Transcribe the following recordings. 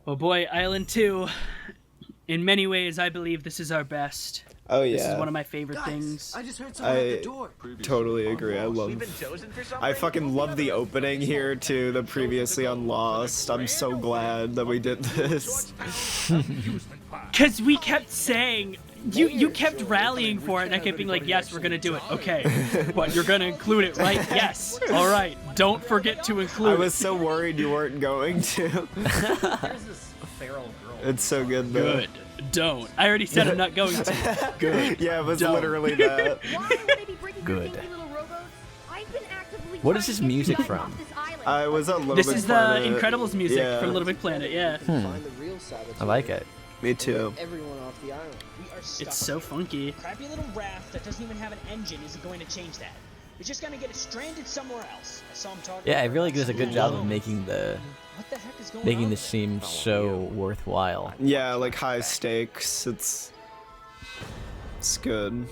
Oh boy, Island 2. In many ways, I believe this is our best. Oh yeah. This is one of my favorite things. I just heard someone at the door. Totally agree. I fucking love the opening here too, the previously on Lost. I'm so glad that we did this. Cause we kept saying, you kept rallying for it, and I kept being like, yes, we're gonna do it. Okay, but you're gonna include it, right? Yes. All right. Don't forget to include it. I was so worried you weren't going to. It's so good though. Good. Don't. I already said I'm not going to. Good. Yeah, it was Don't. literally that. Good. What is this music from? I was a Little This Big is the Planet. Incredibles music Yeah. from Little Big Planet. Yeah. I like it. Me too. Everyone off the island. We are stuck. It's so funky. A crappy little raft that doesn't even have an engine isn't going to change that. We're just gonna get it stranded somewhere else. I saw him talking. Yeah, it really does a good job of making What the heck is going on? this seem so worthwhile. Yeah, like high stakes. It's good. And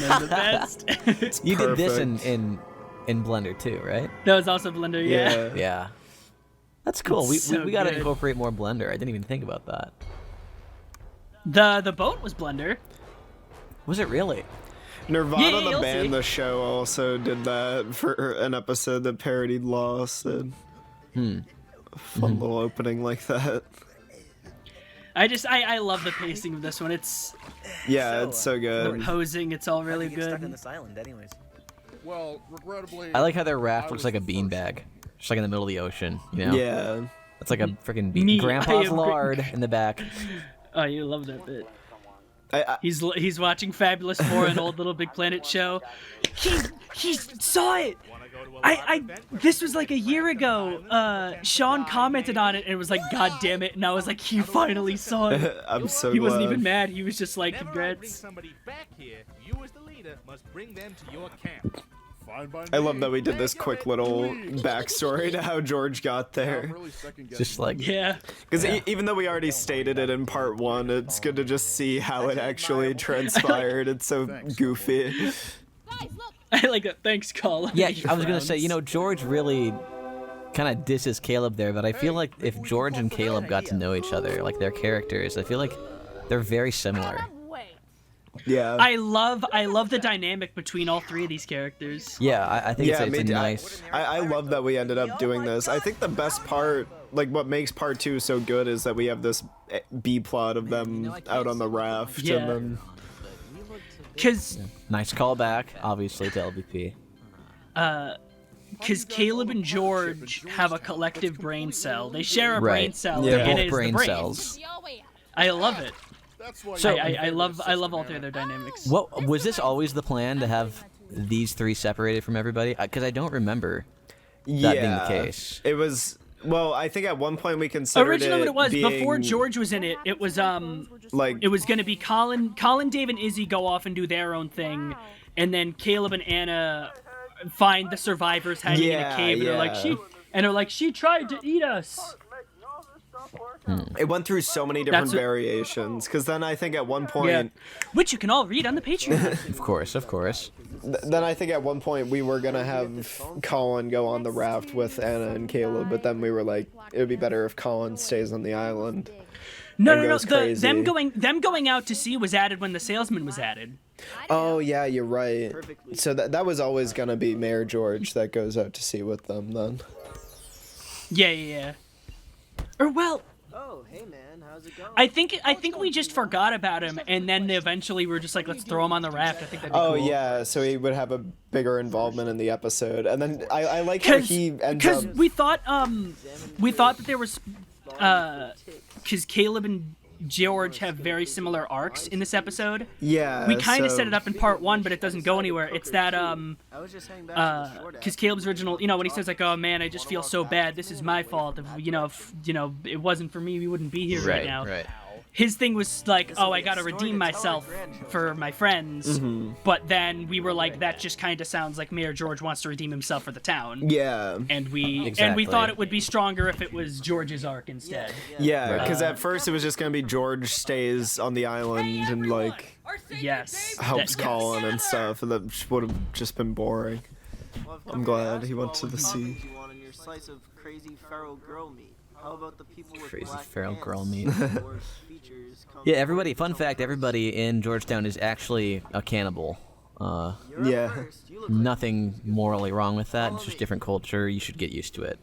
then the best. It's You did this perfect. in Blender too, right? That was also Blender. Yeah. Yeah. That's cool. It's so We gotta good. incorporate more Blender. I didn't even think about that. The boat was Blender. Was it really? Nirvana, Yeah, the you'll band, see. the show, also did that for an episode that parodied Lost. And fun little opening like that. I love the pacing of this one. It's Yeah, it's so the good. posing. It's all really good. this island, anyways. Well, regrettably. I like how their raft looks like a beanbag, just like in the middle of the ocean. You know? Yeah. It's like a freaking Me, I grandpa's am lard in the back. Oh, you love that bit. I He's watching Fabulous 4, an old Little Big Planet show. He saw it. This was like a year ago. Sean commented on it and was like, "God damn it!" And I was like, "He finally saw it." I'm so He wasn't glad. even mad. He was just like, Whenever I bring "Congrats." somebody back here, you as the leader must bring them to your camp. Fine by I me. love that we did this quick little Please. backstory to how George got I'm there. really second-guessing Just like Yeah. Because even though we already stated it in part one, it's good to just see how it actually transpired. It's so goofy. I like that. Thanks, Colin. yeah, He I was gonna say, frowns. you know, George really kind of disses Caleb there, but I feel like if George and Caleb got to know each other, like their characters, I feel like they're very similar. Yeah. I love the dynamic between all three of these characters. Yeah, I think Yeah, it's me a too. nice. I love that we ended up doing this. I think the best part, like what makes part two so good, is that we have this B plot of them out on the raft, Yeah. and then Cause Nice callback, obviously, to LVP. Caleb and George have a collective brain cell. They share a brain Right. cell. Yeah. and They're it both is the brain brain. cells. I love it. That's why So- I love all three of their dynamics. What was this always the plan to have these three separated from everybody? Because I don't remember that being the case. It was. Well, I think at one point we considered Originally, what it was being, before George was in it, it was like it was gonna be Colin, Dave, and Izzy go off and do their own thing, and then Caleb and Anna find the survivors hiding in a Yeah, cave, and they're like, she tried to eat us. it went through so many different That's what- variations. Because then I think at one point, Yeah, which you can all read on the Patreon. Of course, of course. then I think at one point we were gonna have Colin go on the raft with Anna and Caleb, but then we were like, it would be better if Colin stays on the island. No, and no, no. goes crazy. Them going out to sea was added when the salesman was added. Oh yeah, you're right. So that was always gonna be Mayor George that goes out to sea with them then. Yeah. Or well, Oh, hey man, how's it going? I think we just forgot about him, and then eventually we were just like, let's throw him on the raft. I think that'd be Oh cool. yeah, so he would have a bigger involvement in the episode, and then I like how he ends Because up. we thought that there was because Caleb and George have very similar arcs in this episode. Yeah, We kind of so- set it up in part one, but it doesn't go anywhere. It's that I was just heading back to the shore because Caleb's original, when he says like, "Oh man, I just feel so bad. This is my fault. If it wasn't for me, we wouldn't be here right now." Right. His thing was like, "Oh, I gotta redeem myself for my friends," but then we were like, "That just kind of sounds like Mayor George wants to redeem himself for the town." Yeah, And we Exactly. thought it would be stronger if it was George's arc instead. yeah, because at first it was just gonna be George stays on the island and like Yes. helps That- Colin and stuff, and that would have just been boring. Well, I've I'm come glad to he ask went you to all the what sea. topics you want on your slice of crazy feral girl meat. How about the people with Crazy black feral pants girl meat. or features come Yeah, forward everybody. to Fun tell fact: us? everybody in Georgetown is actually a cannibal. You're up Yeah. first. You look like Nothing morally wrong with that. It's just different culture. You should get used to it.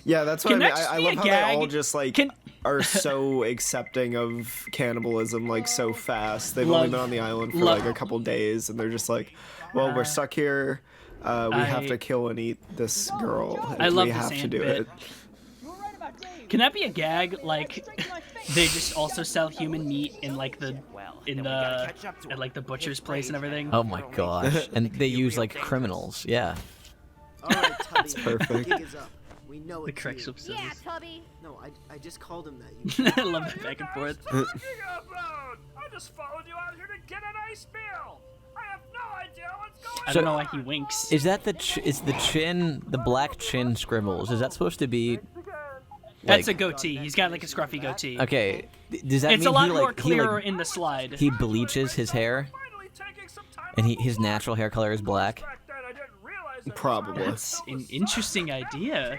Yeah, that's what Can I mean. that just I be love a how they all gag? just like Can- are so accepting of cannibalism like so fast. They've only Love- been on the island for love- like a couple days, and they're just like, "Well, we're stuck here. We have I- to kill and eat this girl. I and love we the have to sand do bit. it." You were right about Dave. Can that be a gag? Like, they just also sell human meat in like the at like the butcher's place and everything. Oh my gosh! And they use like criminals. Yeah. All right, Tubby. perfect. The gig is up. We know The it's correctional you. facilities. Yeah, Tubby. No, I just called him that. You I love the back and forth. Talking about? I just followed you out here to get a nice meal. I have no idea what's going I So- don't know why he winks. Is that is the chin, the black chin scribbles? Is that supposed to be? That's a Like, goatee. He's got like a scruffy goatee. okay. Does that It's mean a lot he more like clearer in the slide. he bleaches his hair Finally taking some time and off his the natural hair color is black? fact that I didn't realize that Probably. That's an interesting idea.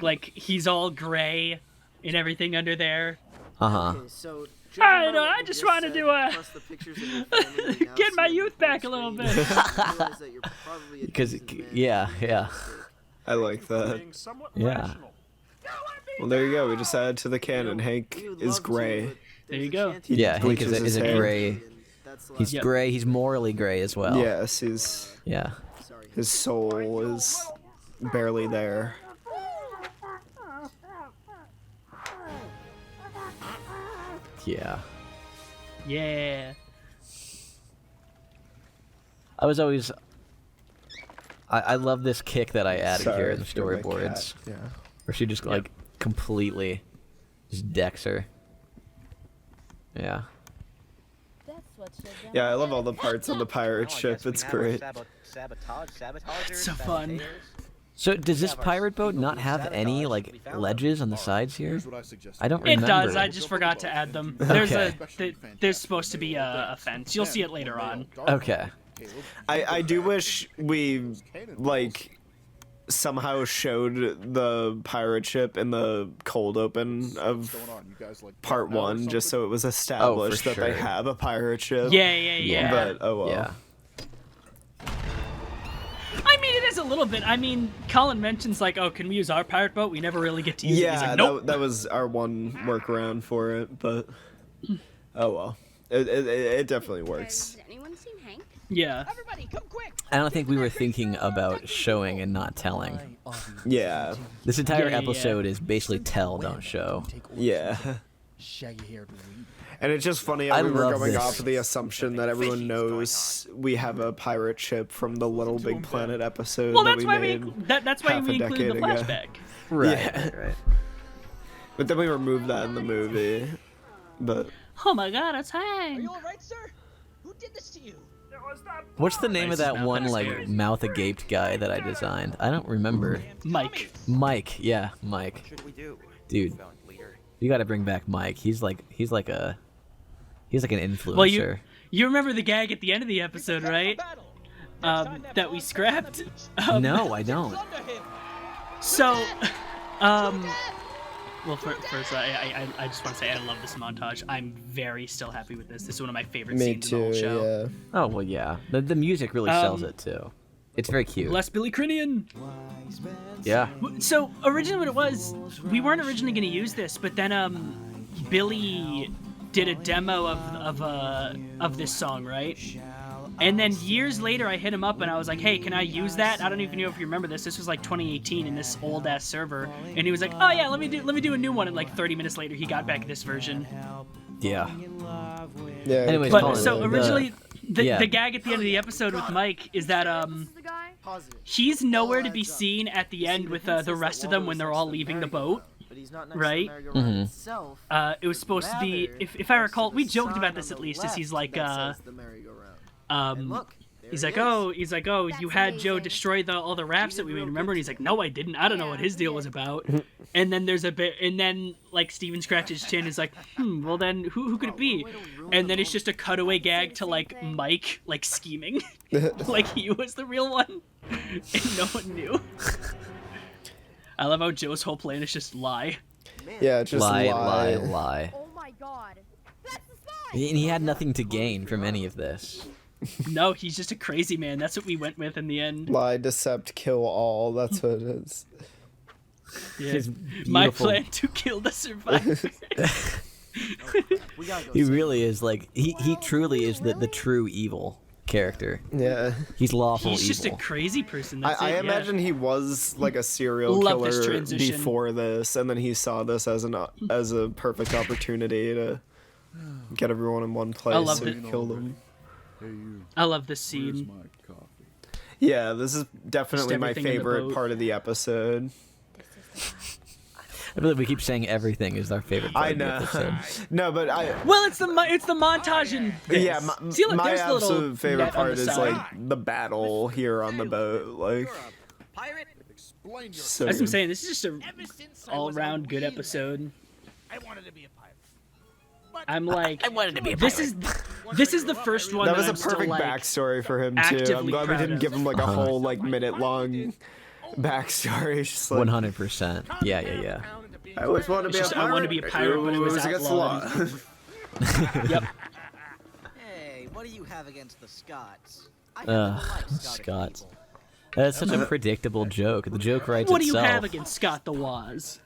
like he's all gray and everything under there. Uh huh. Okay, so I judging by know, what I you just wanted said, to, plus the pictures of your family we now get my see on youth the back a little screen, bit. I realize that you're probably a Because decent man. yeah, yeah. I like that. being somewhat Yeah. rational. Well, there you go. We just added to the canon. Hank We would is love to, gray. but There there's you a go. chance he Yeah, Hank bleaches is his a hair. gray. and that's the He's last- gray. He's morally gray as well. Yes, he's Yeah. Sorry. his soul is barely there. Yeah. Yeah. I was always. I love this kick that I added Sorry, here in the you're my storyboards, cat. Yeah. where she just like completely just decks her. Yeah. That's what should done. Yeah, I love all the parts on the pirate ship. It's great. It's so fun. So does this pirate boat not have any like ledges on the sides here? Here's what I suggest. I don't It remember. does. I just forgot to add them. There's Okay. there's supposed to be a fence. You'll see it later on. Okay. I do wish we like somehow showed the pirate ship in the cold open of part one, just so it was established that they sure. have a pirate ship. Yeah, yeah, yeah. But oh well. Yeah. I mean, it is a little bit. I mean, Colin mentions like, oh, can we use our pirate boat? We never really get to use it. He's Yeah, like, nope. that was our one workaround for it, but oh well. It definitely works. Has anyone seen Hank? Yeah. Everybody, come quick. I don't think we were thinking about showing and not telling. Yeah, This entire Yeah, yeah. episode is basically tell, don't show. yeah. And it's just funny how I we were love going this. off of the assumption that everyone knows we have a pirate ship from the Little Big Planet episode Well, that that's we why made. that's why half we a included the decade ago. flashback. Right. Yeah. Right. But then we removed that in the movie. But Oh my God, it's Are Hank. you all right, sir? Who did this to you? What's the name of Nice that mouth one like upstairs. mouth agape guy that I designed? I don't remember. Mike. Mike, yeah, Mike. Dude, you got to bring back Mike. He's like an influencer. Well, you remember the gag at the end of the episode, right? That we scrapped. No, I don't. So, well, first, I just want to say I love this montage. I'm very still happy with this. This is one of my favorite me scenes in the whole too. show. Yeah. Oh well, yeah. The music really sells it too. It's very cute. Bless Billy Crinian. Yeah. So originally, what it was, we weren't originally going to use this, but then Billy did a demo of this song, right? And then years later, I hit him up and I was like, "Hey, can I use that?" I don't even know if you remember this. This was like 2018 in this old ass server, and he was like, "Oh yeah, let me do a new one." And like 30 minutes later, he got back this version. Yeah. Yeah. Anyways, But Colin, so originally, the yeah. gag at the end of the episode with Mike is that This is the guy? Positive. he's nowhere to be seen at the end with the rest of them when they're all leaving the boat. But he's not next Right? to the merry-go-round Mhm. itself. It was supposed to be, Rather, if I next to recall, the we joked sign about on this at the least, as he's left like, that says the merry-go-round. And look, there he's he like, is. oh, you had Joe amazing. destroy all the rafts that we made, remember? And he's like, no, I didn't. I don't know what his deal was about. And then there's a bit, and then like Steven scratches his chin, is like, well then who could it be? And then it's just a cutaway gag to like Mike like scheming, like he was the real one, and no one knew. I love how Joe's whole plan is just lie. Yeah, it's just lie. Oh my god. That's the spy! And he had nothing to gain from any of this. No, he's just a crazy man. That's what we went with in the end. Lie, decept, kill all. That's what it is. Yeah. His My beautiful- plan to kill the survivor. We gotta go. He save really is like he truly is the true evil character. Yeah. He's lawful He's just a evil. crazy person. That's I it, yeah. imagine he was like a serial Love this killer transition. before this, and then he saw this as a perfect opportunity to get everyone in one place love and it. kill them. I love this scene. Yeah, this is definitely my everything in the favorite boat. part of the episode. I feel like we keep saying everything is our favorite part I of the know. episode. No, but Well, it's the montage and this. yeah, See, look, my there's the little absolute favorite net on part the is side. like the battle here on the boat. Like, Pirate? Explain so That's what I'm good. saying. This is just a Ever since I was a all-around good wee episode. I wanted to be a pirate. But I'm like, I wanted to be a this is the first one That was I'm a still, perfect like, backstory for him too. I'm actively glad we proud didn't of. give him like a whole like minute long backstory. It's just like, 100%. Yeah. I always wanted to It's be just, a pirate. I want to be a pirate, but it was against the law. outlawed. Yep. Hey, what do you have against the Scots? I happen to like Scottish Scots. people. That's such a predictable joke. The joke writes What do you itself. have against Scott the Waz?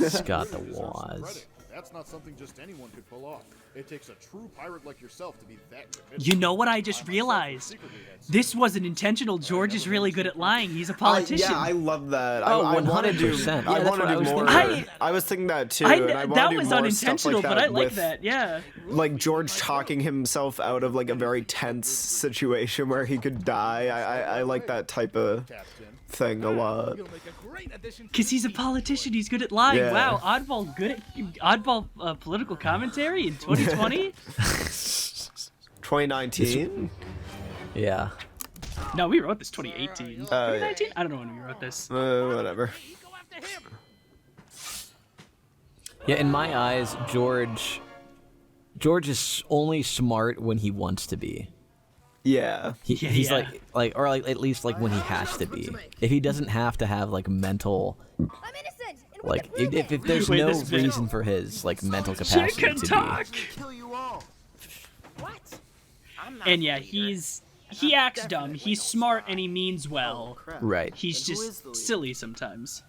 Scott the Waz. That's not something just anyone could pull off. It takes a true pirate like yourself to be that committed. You know what I just realized? This wasn't intentional. George is really good at lying. He's a politician. Yeah, I love that. Oh, I wanna do, 100%. Yeah, I that's want what to I do was more. thinking. I was thinking that too. and I wanna that do was more unintentional, stuff like but I that like with, that. Yeah. Like George talking himself out of like a very tense situation where he could die. I like that type of thing a lot. Because he's a politician. He's good at lying. Yeah. Wow, Oddball good at political commentary in 2020. 2019. Yeah. No, we wrote this 2018. 2019? I don't know when we wrote this. Whatever. Yeah, in my eyes, George is only smart when he wants to be. Yeah. He's Yeah. or at least like when he has to be. If he doesn't have to have like mental, I'm innocent! And we like can prove if it. there's Wait, no this bit- reason for his like mental She capacity can to talk. Kill you all. What? I'm not And yeah, the leader. he acts dumb. He's smart and he means well. Crap. be. Right. He's And who is just the leader? silly sometimes.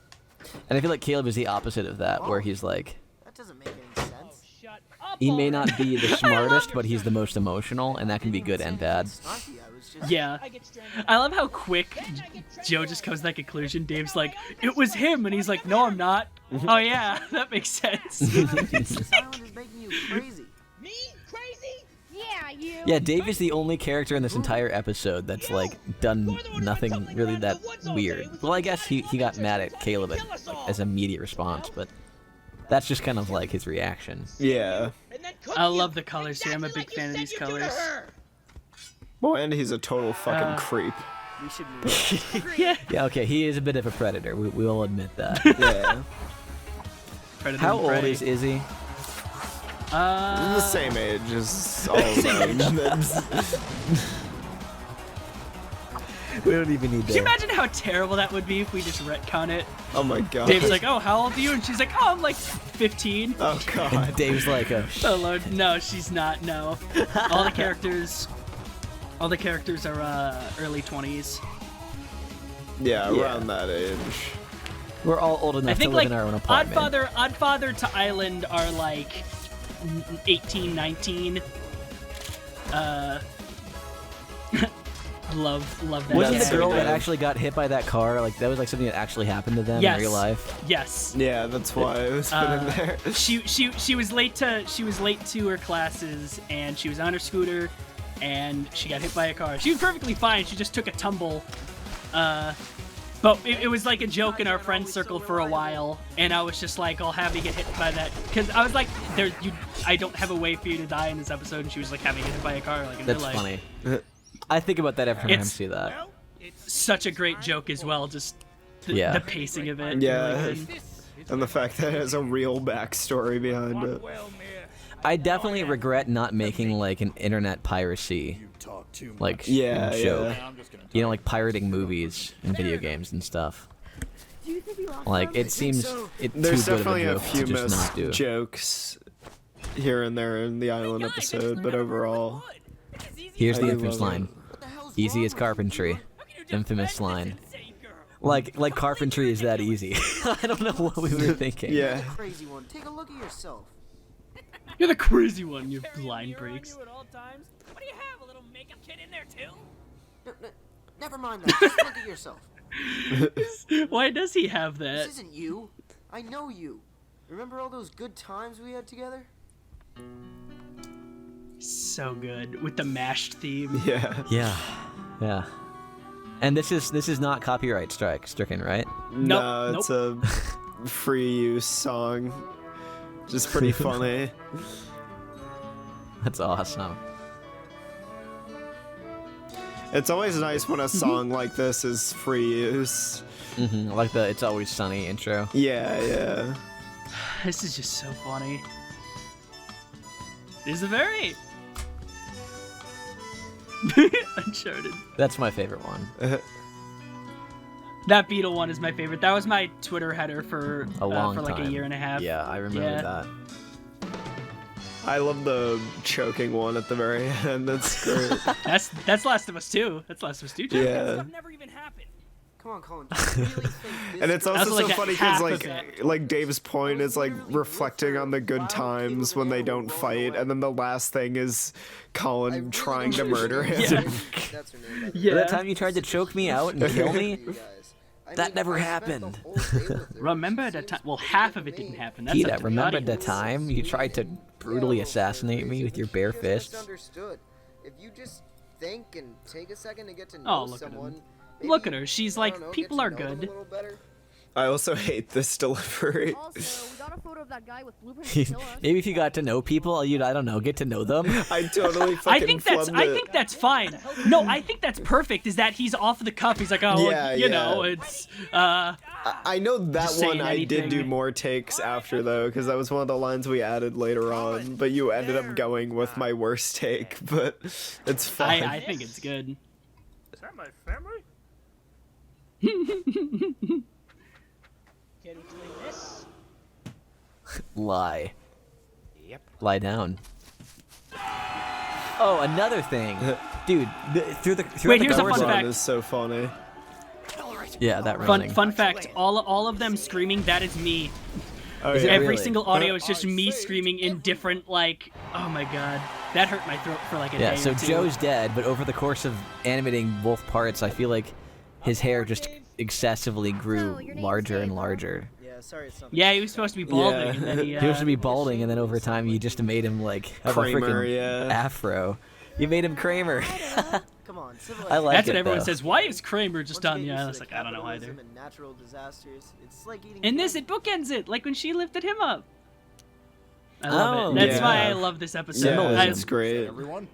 And I feel like Caleb is the opposite of that, where he's like, That doesn't make any sense. Shut up. he may not be the smartest, but he's the most emotional, and that can be good and bad. Snarky, I was just Yeah. I love how quick Joe just comes to that conclusion. Dave's like, it was him. And he's like, no, I'm not. Oh, yeah, that makes sense. Silent is making you crazy. Me? Crazy? Yeah, you. Yeah, Dave is the only character in this entire episode that's like done nothing really that weird. Well, I guess he got mad at Caleb as an immediate response, but that's just kind of like his reaction. Yeah. And then I love the colors here. I'm a big fan of these colors. Well, and he's a total fucking creep. We should move. Yeah. Yeah, okay, he is a bit of a predator. We will admit that. Yeah. Predator How and old prey. is Izzy? He's the same age as all of them. We don't even need Can you imagine how terrible that would be if we just retcon it? Oh my god. Dave's like, oh, how old are you? And she's like, oh, I'm like 15. Oh god. Dave's like a. Oh Lord, no, she's not. No, all the characters are early 20s. Yeah, Yeah. around that age. We're all old I enough to think live like in our own apartment. Oddfather to Island are like 18, 19. Love that. Wasn't the so girl that good. actually got hit by that car like that was like something that actually happened to them Yes. in real life? Yes. Yeah, that's why it was put in there. She was late to her classes and she was on her scooter and she got hit by a car. She was perfectly fine. She just took a tumble. But it was like a joke in our friend circle for a while, and I was just like, I'll have you get hit by that, because I was like, I don't have a way for you to die in this episode, and she was like having get hit by a car, like in That's real life. funny. I think about that every time I It's- see that. Such a great joke as well, just Yeah. the pacing of it. Yeah. Really good. And the fact that it has a real backstory behind it. I definitely regret not making like an internet piracy like Yeah, joke. yeah. You know, like pirating movies and video games and stuff. Like it seems it There's too good of definitely a a joke few to just not missed do. jokes here and there in the island episode, but overall, Here's the I infamous love it. line. Easy as carpentry. Infamous line. Like carpentry is that easy. I don't know what we were thinking. yeah. Crazy one. Take a look at yourself. You're the crazy one, you blind breaks. What do you have? A little makeup kit in there too? Never mind that. Just look at yourself. Why does he have that? This isn't you. I know you. Remember all those good times we had together? So good with the mashed theme. Yeah. Yeah. And this is not copyright stricken, right? No, it's a free use song. Just pretty funny. That's awesome. It's always nice when a song like this is free use. Like the "It's Always Sunny" intro. Yeah. This is just so funny. This is a very Uncharted. That's my favorite one. That Beetle one is my favorite. That was my Twitter header for A long for like time. a year and a half. Yeah, I remember that. I love the choking one at the very end. That's great. That's Last of Us 2. That's Last of Us 2. Jack. Yeah. Never even happened. Come on, Colin. Do you really think this And it's That also was like so a funny half because of it. like Dave's point is like reflecting on the good times when they don't fight, and then the last thing is Colin trying to murder him. Yeah. That's her name, by the way. Yeah. That time you tried to choke me out and kill me? You guys. I That mean, never I spent the happened. whole day with her. Remember the time? Well, half of it didn't happen. That's Peter, up to the remember the audience. time you tried to brutally Yeah, assassinate me with your bare Just fists? misunderstood. If you just think and take a second to get to know Oh, look at him. someone, Look maybe, at her. She's I like, don't know, people get are to know them a good. little better. I also hate this delivery. Also, we got a photo of that guy with blueprints to kill us. Maybe if you got to know people, you'd, I don't know, get to know them. I totally fucking I think that's fine. No, I think that's perfect. Is that he's off the cuff? He's like, oh, Yeah, you know, yeah. it's I know that Just one saying I did anything. do more takes after though, because that was one of the lines we added later on. But you ended up going with my worst take, but it's fine. I think it's good. Is that my family? Can we clean this? Lie. Yep. Lie down. Oh, another thing, dude. Through the Wait, here's a door fun Run fact. is so funny. Yeah, that running. Fun fact. All of them screaming. That is me. Oh, Is it yeah. Every really? single audio is just me screaming in different like. Oh my god, that hurt my throat for like a Yeah, day. so or two. Joe's dead, but over the course of animating both parts, I feel like his hair just excessively grew So, your name's larger and Dave, huh? larger. Yeah, sorry, it's something. Yeah, he was supposed to be balding, Yeah. and then he. He was supposed to be balding, and then over time, you just made him like have Kramer, a freaking yeah. afro. You made him Kramer. Come on, I like That's it, what everyone though. says. Why is Kramer just Once you on get the used to island? It's like I don't know either. capitalism and natural disasters, it's like eating In this, candy. it bookends it, like when she lifted him up. I Oh, love it. That's yeah. why I love this episode. Symbolism. I- It's great. Everyone?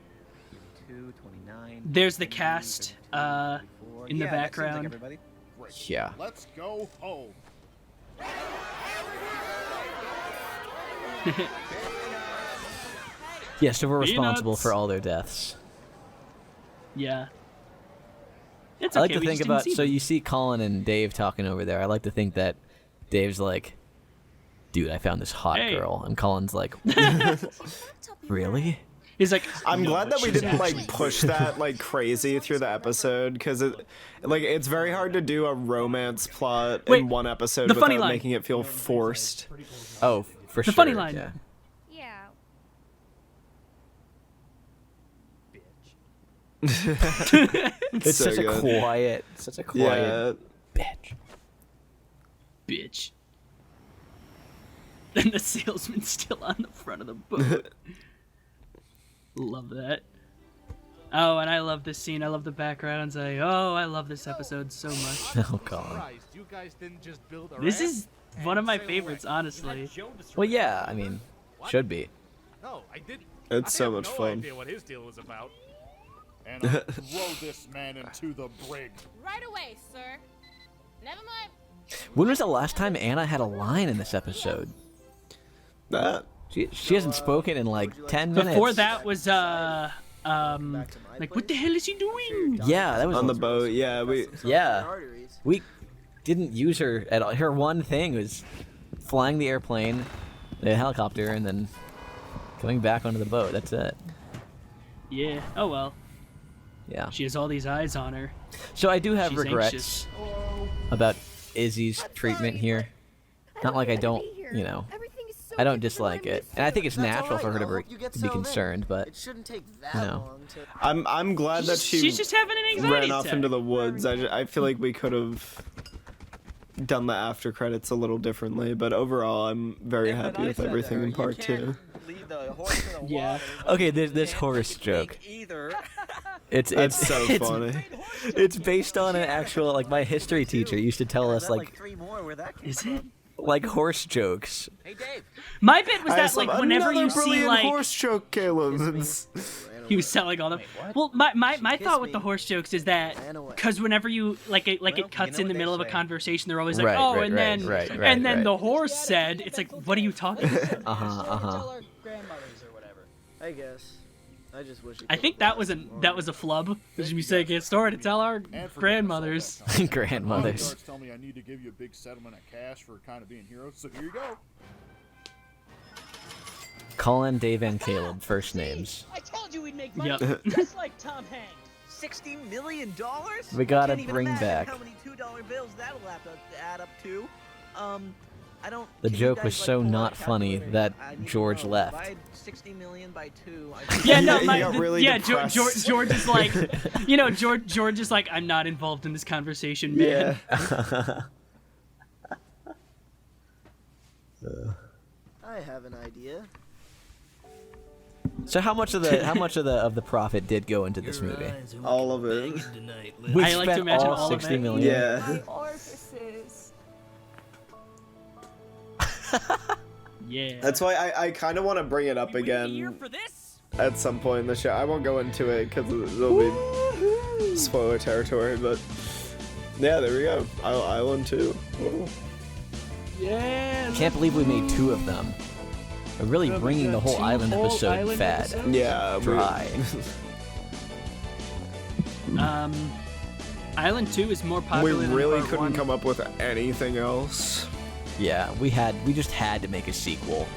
there's the cast in the background. Great. Yeah. Let's go home. Yeah, so we're responsible Peanuts. for all their deaths. Yeah. It's I okay. like to we think just didn't about. see So them. you see Colin and Dave talking over there. I like to think that Dave's like, "Dude, I found this hot Hey. girl," and Colin's like, "Really?" He's like, I'm "No, glad that we she's didn't actually like push that like crazy through the episode because it's very hard to do a romance plot Wait, in one episode the funny without line. making it feel forced. Oh, for sure. The funny line. Yeah. Yeah. It's so such a good. quiet, Yeah, bitch. bitch. And the salesman's still on the front of the boat. Love that. Oh, and I love this scene. I love the backgrounds. I love this episode so much. Oh, Colin. Surprised you guys didn't just build a This ramp? is one of my favorites, honestly. Well, yeah. I mean, should be. No, I didn't. It's I so have much no fun. idea what his deal was about. And I'll throw this man into the brig. Right away, sir. Never mind. When was the last time Anna had a line in this episode? that. She hasn't spoken in like 10 minutes. Before that was like what the hell is he doing? Yeah, that was On the boat, yeah, we Yeah. Arteries. We didn't use her at all. Her one thing was flying the airplane, the helicopter, and then coming back onto the boat. That's it. Yeah. Oh well. Yeah. She has all these eyes on her. So I do have She's regrets anxious. about Izzy's treatment here. Not like I don't, you know, I don't dislike it, and I think it's natural for her to be concerned, but It shouldn't take that you know. long to... I'm glad that She's just having an anxiety ran off attack. into the woods. I feel like we could have done the after credits a little differently, but overall, I'm very happy with everything in part 2. Yeah. Okay, this horse joke. It's That's so funny. It's based on an actual, like, my history teacher used to tell us, like, Is it? like horse jokes. My bit was I that have like some- whenever another you see brilliant like horse joke, Caleb. he was selling all them. Well, my thought with the horse jokes is that because whenever you it cuts in the middle of a conversation, they're always like, Right, oh, right, and right, then right, and then right. the horse said, it's like, what are you talking about? Tell our grandmothers or whatever. I guess. I just wish it I think that was a flub. We should be saying a story to tell our And for grandmothers. Grandmothers. Bodyguards tell me I need to give you a big settlement of cash for kind of being heroes, so here you go. Colin, Dave, and Caleb, first names. I told you we'd make money. Yep. Just like Tom Hanks. $60 million? We gotta Can't even bring imagine back. how many $2 bills that'll have to add up to. I don't. The can you joke guys, was like, so pull out not a funny calculator? that I need to George know. left. Divide 60 million by 2. Yeah, no, He got really George depressed. is like, George is like, I'm not involved in this conversation, man. Yeah. I have an idea. So how much of the profit did go into this movie? All of it. We I like to spent imagine all all of 60 it. million. Yeah. Orifices. Yeah. That's why I kind of want to bring it up again at some point in the show. I won't go into it because it'll be spoiler territory, but yeah, there we go. Island 2. Yeah. Can't believe we made 2 of them. We're really Yeah, we bringing the got whole 2 island whole episode island fad. episodes? Yeah. Dry. Island 2 is more We popular than really part couldn't 1. come up with anything else. Yeah, we just had to make a sequel.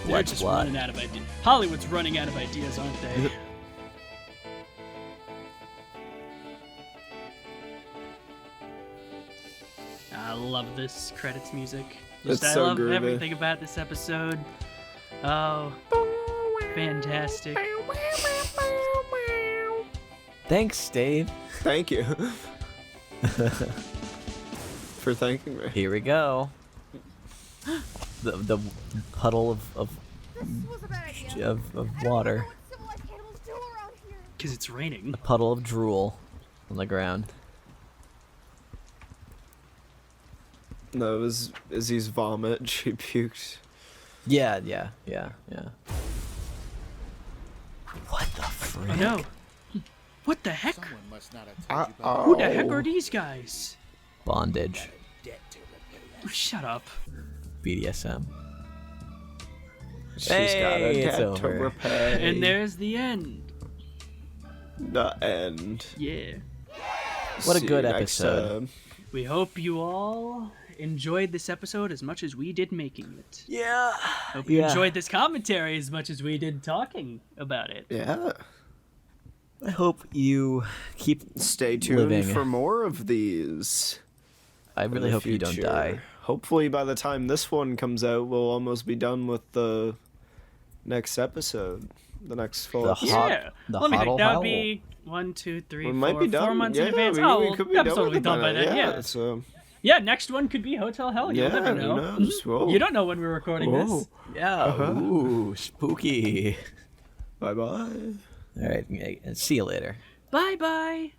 They're Blood's just blood. running out of ideas. Hollywood's running out of ideas, aren't they? I love this credits music. It's I so love groovy. everything about this episode. Oh, fantastic. Thanks, Dave. Thank you for thanking me. Here we go. The puddle of This was a bad idea. of water. What civilized animals do around here? Because it's raining. A puddle of drool on the ground. No, it was Izzy's vomit. She puked. Yeah. What the Oh frick? no. What the heck? Someone must not have told you Uh-oh. about Who the heck are these guys? Bondage. Oh, shut up. BDSM. She's got a Hey, it's debt to over. repay. And there's the end. The end. Yeah. What a See good you next episode. time. We hope you all enjoyed this episode as much as we did making it. Yeah. Hope you enjoyed this commentary as much as we did talking about it. Yeah. I hope you keep Stay tuned living. for more of these. I in really the hope you don't future. die. Hopefully by the time this one comes out, we'll almost be done with the next episode. The next full The episode. hot- Yeah. the Let me hoddle think. That would howl. be 1, 2, 3, We 4, might be done. 4 months yeah, in advance. We, Oh, we well, could be episode done will be with done by that. then. Yeah. So, Yeah, next one could be Hotel Hell. You'll yeah, never who know. knows? Whoa. You don't know when we're recording Whoa. this. Yeah. Ooh, spooky. Bye-bye. All right. See you later. Bye bye.